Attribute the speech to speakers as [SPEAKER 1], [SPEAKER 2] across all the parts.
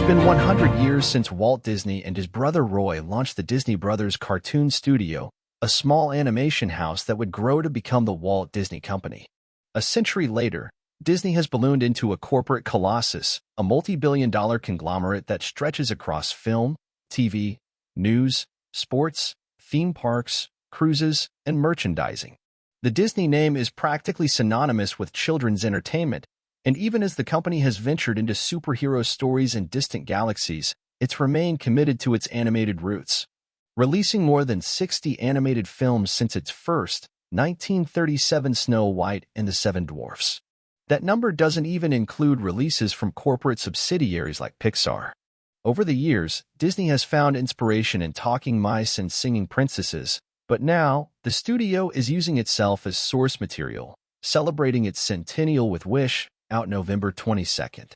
[SPEAKER 1] been 100 years since Walt Disney and his brother Roy launched the Disney Brothers Cartoon Studio, a small animation house that would grow to become the Walt Disney Company. A century later, Disney has ballooned into a corporate colossus, a multi-billion-dollar conglomerate that stretches across film, TV, news, sports, theme parks, cruises, and merchandising. The Disney name is practically synonymous with children's entertainment, and even as the company has ventured into superhero stories in distant galaxies, it's remained committed to its animated roots, releasing more than 60 animated films since its first, 1937 Snow White and the Seven Dwarfs. That number doesn't even include releases from corporate subsidiaries like Pixar. Over the years, Disney has found inspiration in talking mice and singing princesses, but now, the studio is using itself as source material, celebrating its centennial with Wish, out November 22nd.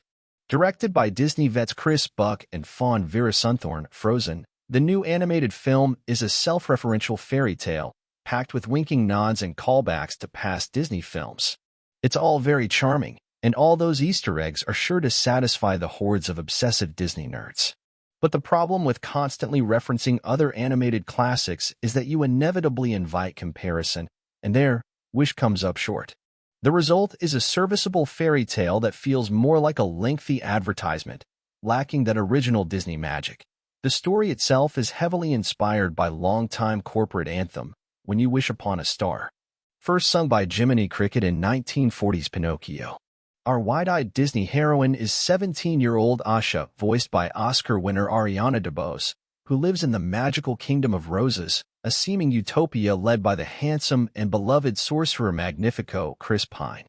[SPEAKER 1] Directed by Disney vets Chris Buck and Fawn Veerasunthorn, Frozen, the new animated film is a self-referential fairy tale, packed with winking nods and callbacks to past Disney films. It's all very charming, and all those Easter eggs are sure to satisfy the hordes of obsessive Disney nerds. But the problem with constantly referencing other animated classics is that you inevitably invite comparison, and there, Wish comes up short. The result is a serviceable fairy tale that feels more like a lengthy advertisement, lacking that original Disney magic. The story itself is heavily inspired by longtime corporate anthem, When You Wish Upon a Star, first sung by Jiminy Cricket in 1940's Pinocchio. Our wide-eyed Disney heroine is 17-year-old Asha, voiced by Oscar winner Ariana DeBose, who lives in the magical kingdom of roses, a seeming utopia led by the handsome and beloved sorcerer Magnifico, Chris Pine.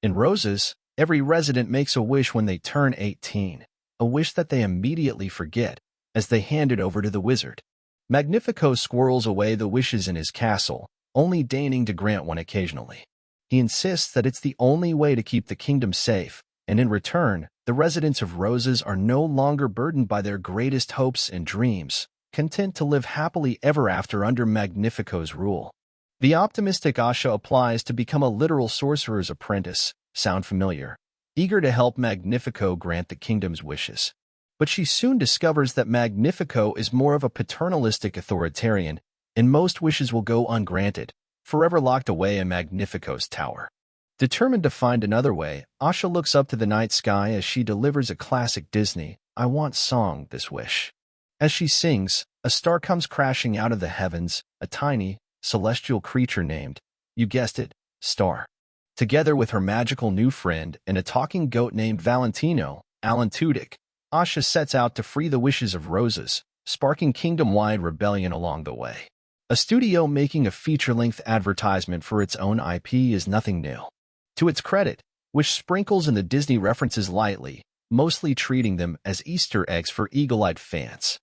[SPEAKER 1] In Roses, every resident makes a wish when they turn 18, a wish that they immediately forget as they hand it over to the wizard. Magnifico squirrels away the wishes in his castle, only deigning to grant one occasionally. He insists that it's the only way to keep the kingdom safe, and in return, the residents of Roses are no longer burdened by their greatest hopes and dreams, content to live happily ever after under Magnifico's rule. The optimistic Asha applies to become a literal sorcerer's apprentice, sound familiar, eager to help Magnifico grant the kingdom's wishes. But she soon discovers that Magnifico is more of a paternalistic authoritarian, and most wishes will go ungranted, forever locked away in Magnifico's tower. Determined to find another way, Asha looks up to the night sky as she delivers a classic Disney, I Want song, this wish. As she sings, a star comes crashing out of the heavens, a tiny, celestial creature named, you guessed it, Star. Together with her magical new friend and a talking goat named Valentino, Alan Tudyk, Asha sets out to free the wishes of Roses, sparking kingdom-wide rebellion along the way. A studio making a feature-length advertisement for its own IP is nothing new. To its credit, Wish sprinkles in the Disney references lightly, mostly treating them as Easter eggs for eagle-eyed fans.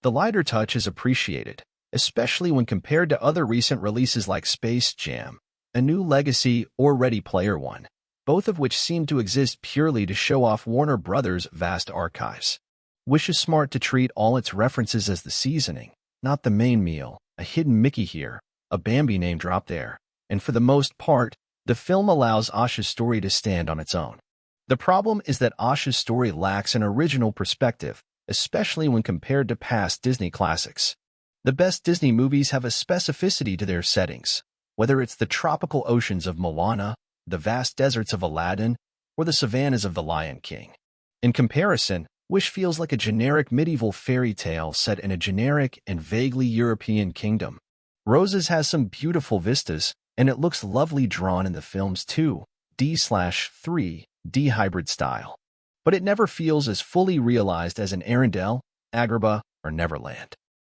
[SPEAKER 1] The lighter touch is appreciated, especially when compared to other recent releases like Space Jam, A New Legacy, or Ready Player One, both of which seem to exist purely to show off Warner Brothers' vast archives. Wish is smart to treat all its references as the seasoning, not the main meal, a hidden Mickey here, a Bambi name drop there, and for the most part, the film allows Asha's story to stand on its own. The problem is that Asha's story lacks an original perspective, especially when compared to past Disney classics. The best Disney movies have a specificity to their settings, whether it's the tropical oceans of Moana, the vast deserts of Aladdin, or the savannas of The Lion King. In comparison, Wish feels like a generic medieval fairy tale set in a generic and vaguely European kingdom. Roses has some beautiful vistas, and it looks lovely drawn in the film's 2D/3D hybrid style. But it never feels as fully realized as an Arendelle, Agrabah, or Neverland.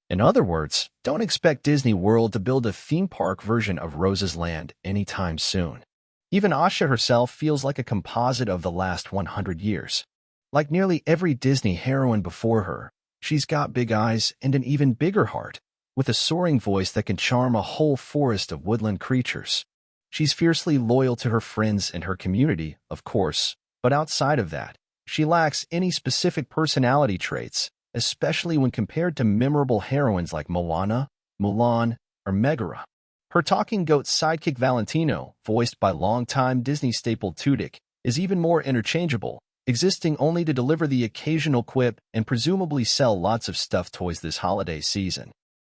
[SPEAKER 1] In other words, don't expect Disney World to build a theme park version of Rose's Land anytime soon. Even Asha herself feels like a composite of the last 100 years. Like nearly every Disney heroine before her, she's got big eyes and an even bigger heart, with a soaring voice that can charm a whole forest of woodland creatures. She's fiercely loyal to her friends and her community, of course, but outside of that, she lacks any specific personality traits, especially when compared to memorable heroines like Moana, Mulan, or Megara. Her talking goat sidekick Valentino, voiced by longtime Disney staple Tudyk, is even more interchangeable, existing only to deliver the occasional quip and presumably sell lots of stuffed toys this holiday season.